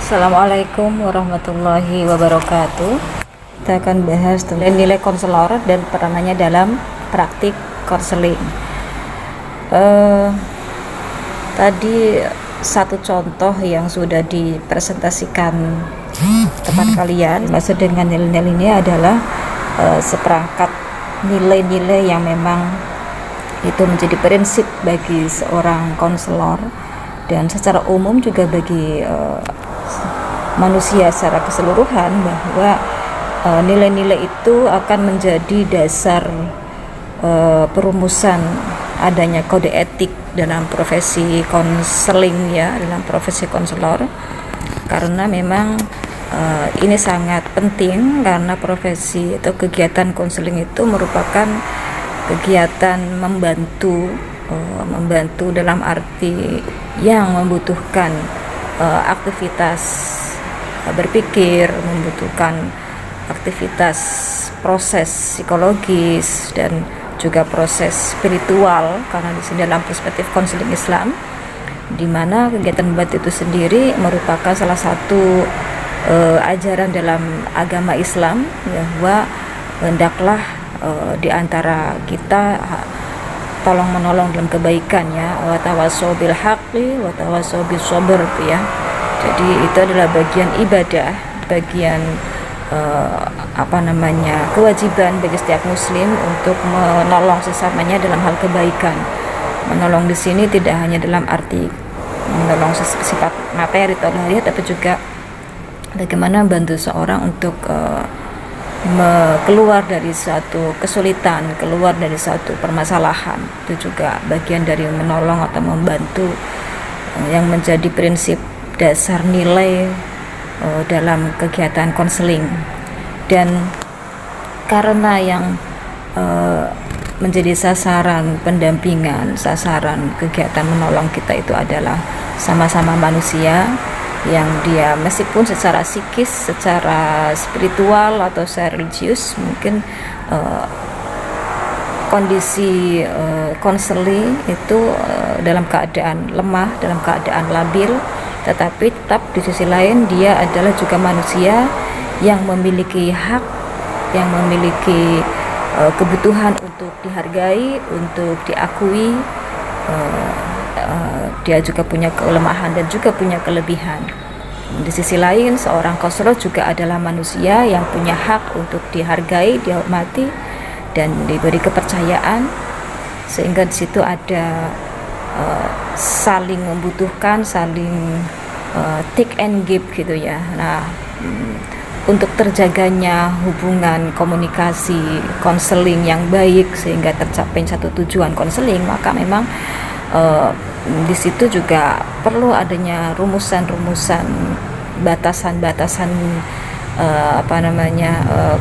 Assalamualaikum warahmatullahi wabarakatuh. Kita akan bahas tentang nilai konselor dan peranannya dalam praktik konseling. Tadi satu contoh yang sudah dipresentasikan teman kalian, maksud dengan nilai-nilai ini adalah seperangkat nilai-nilai yang memang itu menjadi prinsip bagi seorang konselor dan secara umum juga bagi manusia secara keseluruhan, bahwa nilai-nilai itu akan menjadi dasar perumusan adanya kode etik dalam profesi konseling, ya, dalam profesi konselor, karena memang ini sangat penting karena profesi atau kegiatan konseling itu merupakan kegiatan membantu dalam arti yang membutuhkan aktivitas berpikir, membutuhkan aktivitas proses psikologis dan juga proses spiritual, karena di sini dalam perspektif konseling Islam, di mana kegiatan membantu itu sendiri merupakan salah satu ajaran dalam agama Islam, bahwa hendaklah di antara kita tolong menolong dalam kebaikan, ya, wa tawassaw bil haqqi wa tawassaw bis sabr, ya. Jadi itu adalah bagian ibadah, bagian kewajiban bagi setiap muslim untuk menolong sesamanya dalam hal kebaikan. Menolong di sini tidak hanya dalam arti menolong sifat materi atau lahiriah, tapi juga bagaimana membantu seorang untuk keluar dari suatu kesulitan, keluar dari suatu permasalahan. Itu juga bagian dari menolong atau membantu yang menjadi prinsip dasar nilai dalam kegiatan konseling. Dan karena yang menjadi sasaran pendampingan, sasaran kegiatan menolong kita itu adalah sama-sama manusia, yang dia meskipun secara psikis, secara spiritual atau secara religius mungkin kondisi konseling itu dalam keadaan lemah, dalam keadaan labil, tetapi tetap di sisi lain dia adalah juga manusia yang memiliki hak, yang memiliki kebutuhan untuk dihargai, untuk diakui. Dia juga punya kelemahan dan juga punya kelebihan. Di sisi lain, seorang konselor juga adalah manusia yang punya hak untuk dihargai, dihormati, dan diberi kepercayaan, sehingga di situ ada saling membutuhkan, saling take and give, gitu, ya. Nah, untuk terjaganya hubungan komunikasi konseling yang baik sehingga tercapai satu tujuan konseling, maka memang di situ juga perlu adanya rumusan-rumusan, batasan-batasan,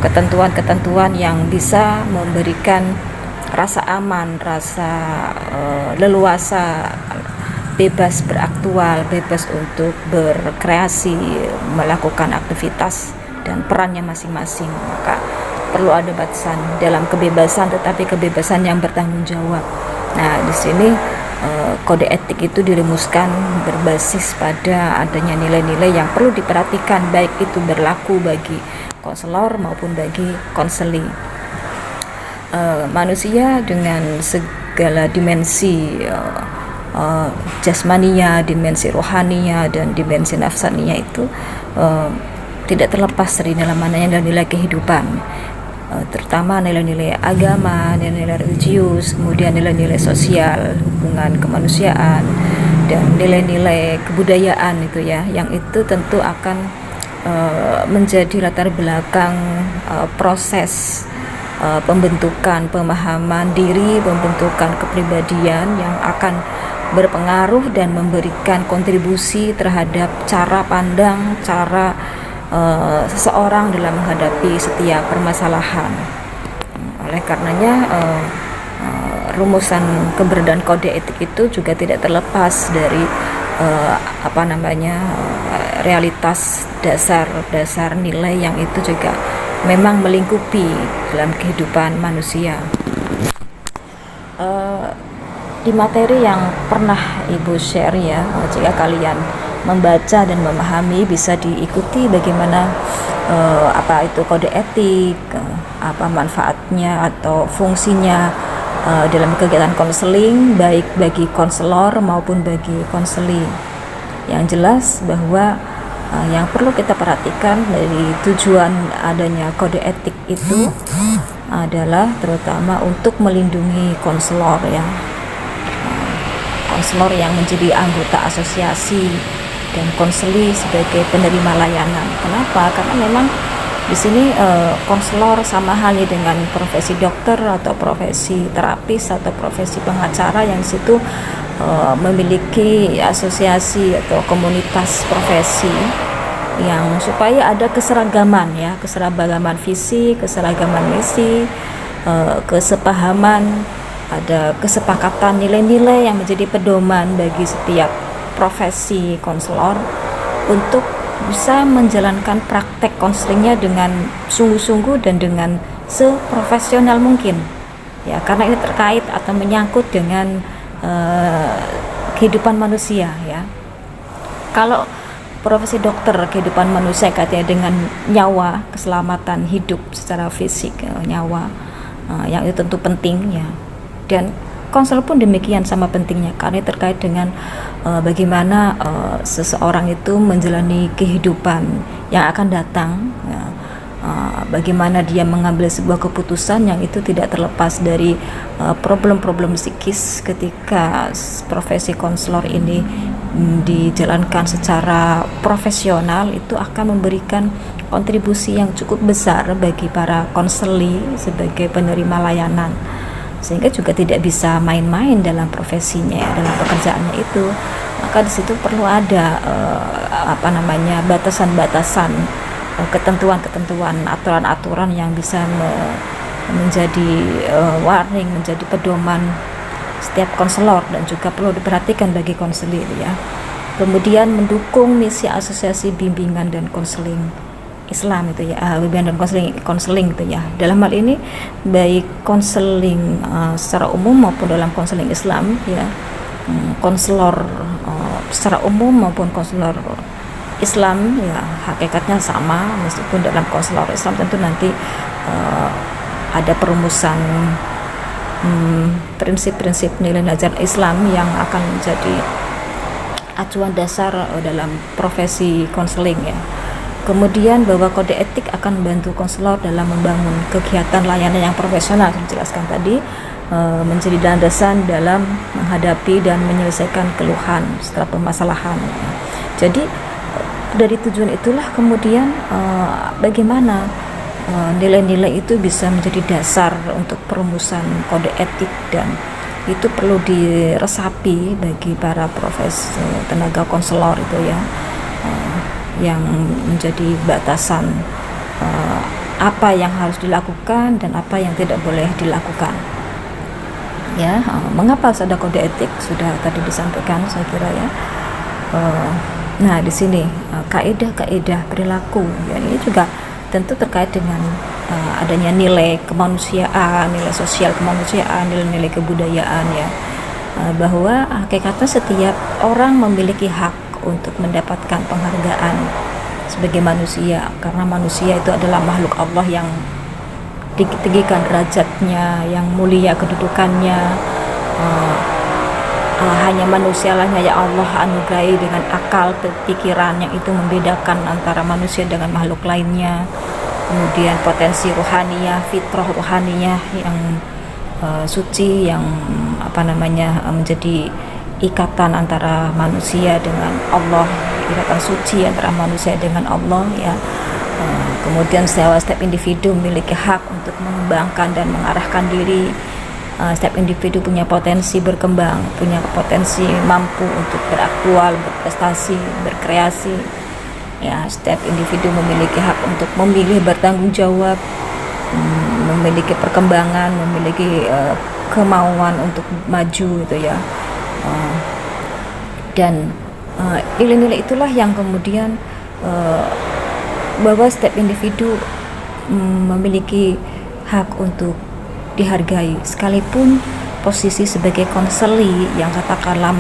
ketentuan-ketentuan yang bisa memberikan rasa aman, rasa leluasa, bebas beraktual, bebas untuk berkreasi, melakukan aktivitas dan perannya masing-masing. Maka perlu ada batasan dalam kebebasan, tetapi kebebasan yang bertanggung jawab. Nah, di sini kode etik itu dirumuskan berbasis pada adanya nilai-nilai yang perlu diperhatikan, baik itu berlaku bagi konselor maupun bagi konseli. Manusia dengan segala dimensi jasmaninya, dimensi rohaninya, dan dimensi nafsaninya itu tidak terlepas dari nilai kehidupan, terutama nilai-nilai agama, nilai-nilai religius, kemudian nilai-nilai sosial, hubungan kemanusiaan, dan nilai-nilai kebudayaan, itu, ya, yang itu tentu akan menjadi latar belakang proses pembentukan pemahaman diri, pembentukan kepribadian yang akan berpengaruh dan memberikan kontribusi terhadap cara pandang, cara seseorang dalam menghadapi setiap permasalahan. Oleh karenanya rumusan keberadaan kode etik itu juga tidak terlepas dari realitas dasar nilai yang itu juga memang melingkupi dalam kehidupan manusia. Di materi yang pernah Ibu share, ya, jika kalian membaca dan memahami, bisa diikuti bagaimana apa itu kode etik, apa manfaatnya atau fungsinya dalam kegiatan konseling, baik bagi konselor maupun bagi konseli. Yang jelas bahwa yang perlu kita perhatikan dari tujuan adanya kode etik itu adalah terutama untuk melindungi konselor ya, konselor yang menjadi anggota asosiasi dan konseli sebagai penerima layanan. Kenapa? Karena memang di sini konselor sama halnya dengan profesi dokter atau profesi terapis atau profesi pengacara yang situ memiliki asosiasi atau komunitas profesi yang supaya ada keseragaman ya, keseragaman visi, keseragaman misi, kesepahaman, ada kesepakatan nilai-nilai yang menjadi pedoman bagi setiap profesi konselor untuk bisa menjalankan praktek konselingnya dengan sungguh-sungguh dan dengan seprofesional mungkin ya, karena ini terkait atau menyangkut dengan kehidupan manusia ya. Kalau profesi dokter kehidupan manusia katanya dengan nyawa, keselamatan hidup secara fisik, nyawa yang itu tentu penting ya, dan konselor pun demikian sama pentingnya karena terkait dengan bagaimana seseorang itu menjalani kehidupan yang akan datang ya, bagaimana dia mengambil sebuah keputusan yang itu tidak terlepas dari problem-problem psikis ketika profesi konselor ini dijalankan secara profesional, itu akan memberikan kontribusi yang cukup besar bagi para konseli sebagai penerima layanan, sehingga juga tidak bisa main-main dalam profesinya ya, dalam pekerjaannya itu. Maka di situ perlu ada batasan-batasan, ketentuan-ketentuan, aturan-aturan yang bisa menjadi warning, menjadi pedoman setiap konselor dan juga perlu diperhatikan bagi konselir ya. Kemudian mendukung misi asosiasi bimbingan dan konseling Islam itu ya, bimbingan dan konseling itu ya. Dalam hal ini baik konseling secara umum maupun dalam konseling Islam ya, konselor secara umum maupun konselor Islam ya hakikatnya sama, meskipun dalam konselor Islam tentu nanti ada perumusan prinsip-prinsip nilai ajaran Islam yang akan menjadi acuan dasar dalam profesi konseling ya. Kemudian bahwa kode etik akan membantu konselor dalam membangun kegiatan layanan yang profesional, saya jelaskan tadi, menjadi landasan dalam menghadapi dan menyelesaikan keluhan setelah permasalahan. Jadi dari tujuan itulah kemudian bagaimana nilai-nilai itu bisa menjadi dasar untuk perumusan kode etik, dan itu perlu diresapi bagi para profesi tenaga konselor itu ya, yang menjadi batasan apa yang harus dilakukan dan apa yang tidak boleh dilakukan ya. Mengapa harus ada kode etik sudah tadi disampaikan saya kira ya. Nah di sini kaidah-kaidah perilaku ya, ini juga tentu terkait dengan adanya nilai kemanusiaan, nilai sosial kemanusiaan, nilai-nilai kebudayaan ya, bahwa hakikatnya setiap orang memiliki hak untuk mendapatkan penghargaan sebagai manusia, karena manusia itu adalah makhluk Allah yang ditinggikan derajatnya, yang mulia kedudukannya. Hanya manusialah ya Allah anugerahi dengan akal pikiran yang itu membedakan antara manusia dengan makhluk lainnya. Kemudian potensi rohaniyah, fitrah rohaniyah yang suci, yang menjadi ikatan antara manusia dengan Allah, ikatan suci antara manusia dengan Allah ya. Kemudian setiap individu memiliki hak untuk mengembangkan dan mengarahkan diri. Setiap individu punya potensi berkembang, punya potensi mampu untuk beraktual, berprestasi, berkreasi. Ya, setiap individu memiliki hak untuk memilih, bertanggung jawab, memiliki perkembangan, memiliki kemauan untuk maju itu ya. Dan nilai-nilai itulah yang kemudian bahwa setiap individu memiliki hak untuk dihargai, sekalipun posisi sebagai konseli yang katakanlah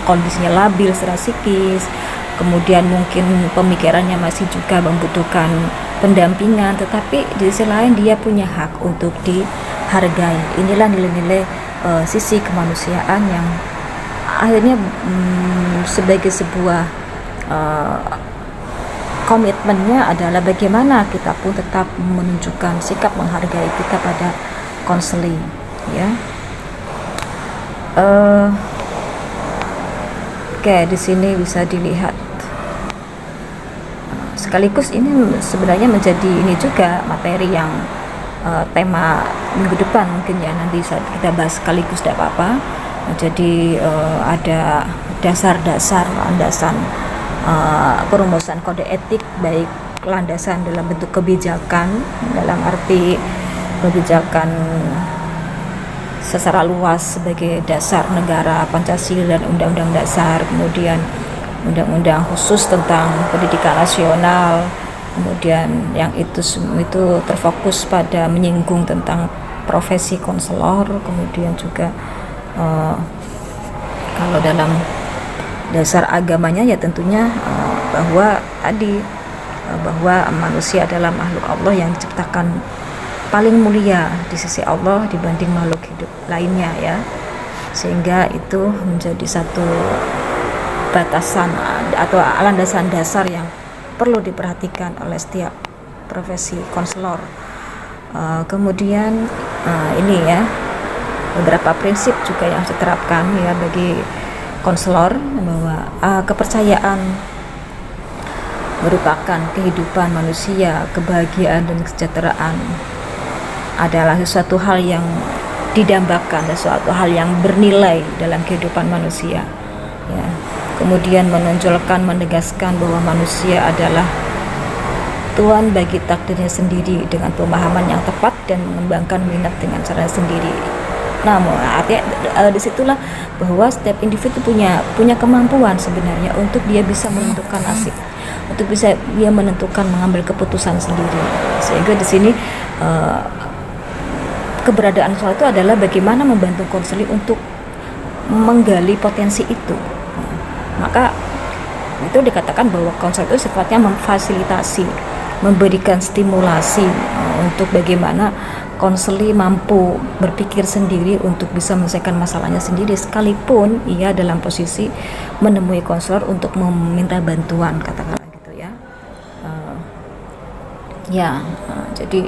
kondisinya labil secara psikis kemudian mungkin pemikirannya masih juga membutuhkan pendampingan, tetapi di sisi lain dia punya hak untuk dihargai. Inilah nilai-nilai sisi kemanusiaan yang akhirnya sebagai sebuah komitmennya adalah bagaimana kita pun tetap menunjukkan sikap menghargai kita pada konseling, ya. Oke, di sini bisa dilihat. Sekaligus ini sebenarnya menjadi ini juga materi yang tema minggu depan mungkin ya, nanti saat kita bahas sekaligus tidak apa-apa. Jadi ada dasar-dasar landasan perumusan kode etik, baik landasan dalam bentuk kebijakan, dalam arti kebijakan secara luas sebagai dasar negara Pancasila dan Undang-Undang Dasar, kemudian undang-undang khusus tentang pendidikan nasional, kemudian yang itu terfokus pada menyinggung tentang profesi konselor, kemudian juga kalau dalam dasar agamanya ya tentunya bahwa bahwa manusia adalah makhluk Allah yang diciptakan paling mulia di sisi Allah dibanding makhluk hidup lainnya, ya, sehingga itu menjadi satu batasan atau landasan dasar yang perlu diperhatikan oleh setiap profesi konselor. Kemudian ini ya beberapa prinsip juga yang harus diterapkan ya bagi konselor, bahwa kepercayaan merupakan kehidupan manusia, kebahagiaan dan kesejahteraan adalah sesuatu hal yang didambakan, sesuatu hal yang bernilai dalam kehidupan manusia, ya. Kemudian menonjolkan, menegaskan bahwa manusia adalah Tuhan bagi takdirnya sendiri dengan pemahaman yang tepat dan mengembangkan minat dengan cara sendiri. Namun artinya disitulah bahwa setiap individu punya kemampuan sebenarnya untuk dia bisa menentukan nasib, untuk bisa dia menentukan mengambil keputusan sendiri. Sehingga di sini keberadaan konselor itu adalah bagaimana membantu konseling untuk menggali potensi itu. Maka itu dikatakan bahwa konselor itu sifatnya memfasilitasi, memberikan stimulasi untuk bagaimana konseling mampu berpikir sendiri untuk bisa menyelesaikan masalahnya sendiri, sekalipun ia dalam posisi menemui konselor untuk meminta bantuan, katakanlah gitu ya. Jadi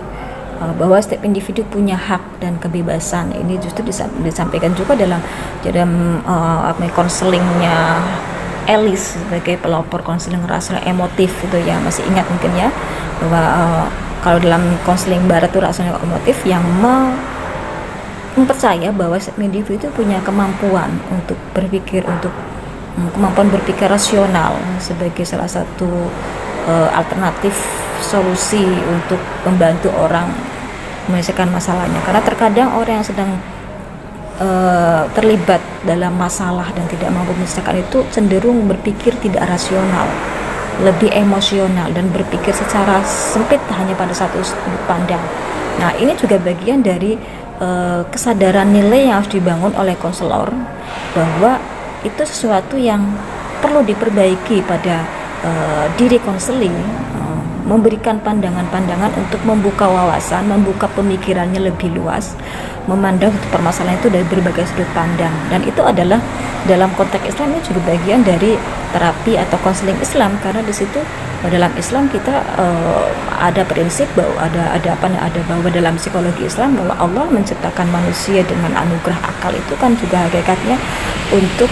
bahwa setiap individu punya hak dan kebebasan ini justru disampaikan juga dalam konselingnya Ellis sebagai pelopor konseling rasional emotif itu ya, masih ingat mungkin ya, bahwa kalau dalam konseling barat itu rasional emotif yang mempercaya bahwa setiap individu punya kemampuan untuk berpikir, untuk kemampuan berpikir rasional sebagai salah satu alternatif solusi untuk membantu orang menyelesaikan masalahnya. Karena terkadang orang yang sedang terlibat dalam masalah dan tidak mampu menyelesaikan itu cenderung berpikir tidak rasional, lebih emosional dan berpikir secara sempit hanya pada satu sudut pandang. Nah, ini juga bagian dari kesadaran nilai yang harus dibangun oleh konselor, bahwa itu sesuatu yang perlu diperbaiki pada diri konseling, memberikan pandangan-pandangan untuk membuka wawasan, membuka pemikirannya lebih luas, memandang permasalahan itu dari berbagai sudut pandang. Dan itu adalah dalam konteks Islam ini juga bagian dari terapi atau konseling Islam, karena di situ dalam Islam kita ada prinsip bahwa ada bahwa dalam psikologi Islam bahwa Allah menciptakan manusia dengan anugerah akal, itu kan juga hakikatnya untuk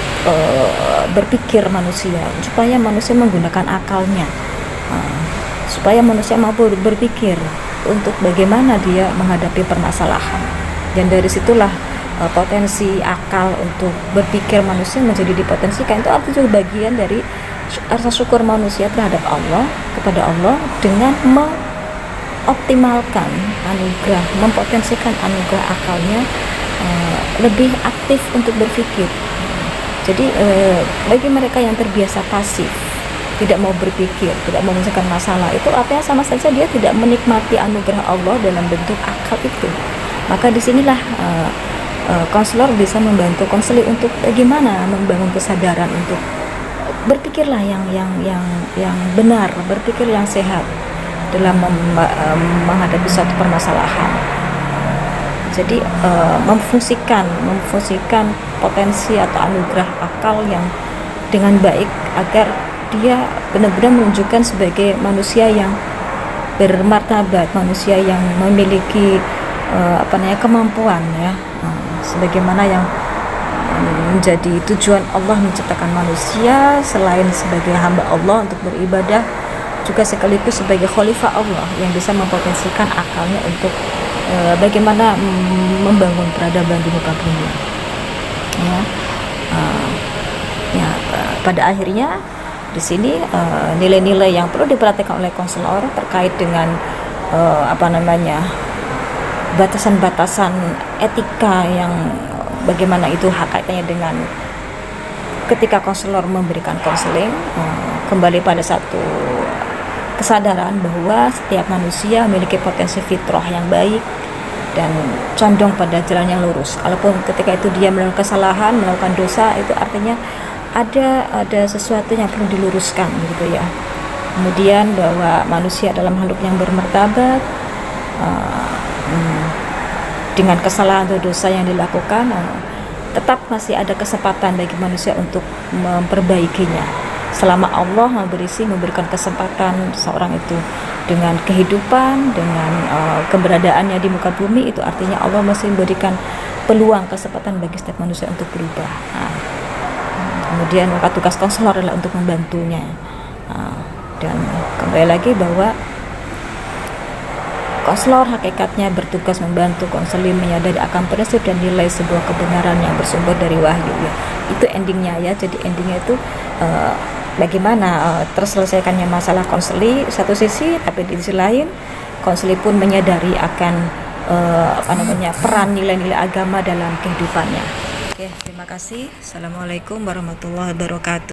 berpikir manusia, supaya manusia menggunakan akalnya, supaya manusia mampu berpikir untuk bagaimana dia menghadapi permasalahan. Dan dari situlah potensi akal untuk berpikir manusia menjadi dipotensikan. Itu artinya juga bagian dari rasa syukur manusia terhadap Allah, kepada Allah, dengan mengoptimalkan anugerah, mempotensikan anugerah akalnya lebih aktif untuk berpikir. Jadi bagi mereka yang terbiasa pasif, tidak mau berpikir, tidak mau menyelesaikan masalah, itu artinya sama saja dia tidak menikmati anugerah Allah dalam bentuk akal itu. Maka disinilah konselor bisa membantu konseling untuk bagaimana membangun kesadaran untuk berpikirlah yang benar, berpikir yang sehat dalam menghadapi suatu permasalahan. Jadi memfungsikan potensi atau anugerah akal yang dengan baik agar dia benar-benar menunjukkan sebagai manusia yang bermartabat, manusia yang memiliki kemampuan ya, sebagaimana yang menjadi tujuan Allah menciptakan manusia selain sebagai hamba Allah untuk beribadah, juga sekaligus sebagai khalifah Allah yang bisa mempotensikan akalnya untuk bagaimana membangun peradaban di muka bumi ya. Pada akhirnya di sini nilai-nilai yang perlu diperhatikan oleh konselor terkait dengan batasan-batasan etika yang bagaimana itu kaitannya dengan ketika konselor memberikan konseling, kembali pada satu kesadaran bahwa setiap manusia memiliki potensi fitrah yang baik dan condong pada jalan yang lurus. Kalaupun ketika itu dia melakukan kesalahan, melakukan dosa, itu artinya ada sesuatu yang perlu diluruskan gitu ya. Kemudian bahwa manusia dalam makhluk yang bermartabat, dengan kesalahan atau dosa yang dilakukan, tetap masih ada kesempatan bagi manusia untuk memperbaikinya. Selama Allah memberikan kesempatan seorang itu dengan kehidupan, dengan keberadaannya di muka bumi, itu artinya Allah masih memberikan peluang, kesempatan bagi setiap manusia untuk berubah. Kemudian maka tugas konselor adalah untuk membantunya. Dan kembali lagi bahwa konselor hakikatnya bertugas membantu konseling menyadari akan prinsip dan nilai sebuah kebenaran yang bersumber dari wahyu ya. Itu endingnya ya. Jadi endingnya itu bagaimana terselesaikannya masalah konseling satu sisi, tapi di sisi lain konseling pun menyadari akan peran nilai-nilai agama dalam kehidupannya. Oke, terima kasih. Assalamualaikum warahmatullahi wabarakatuh.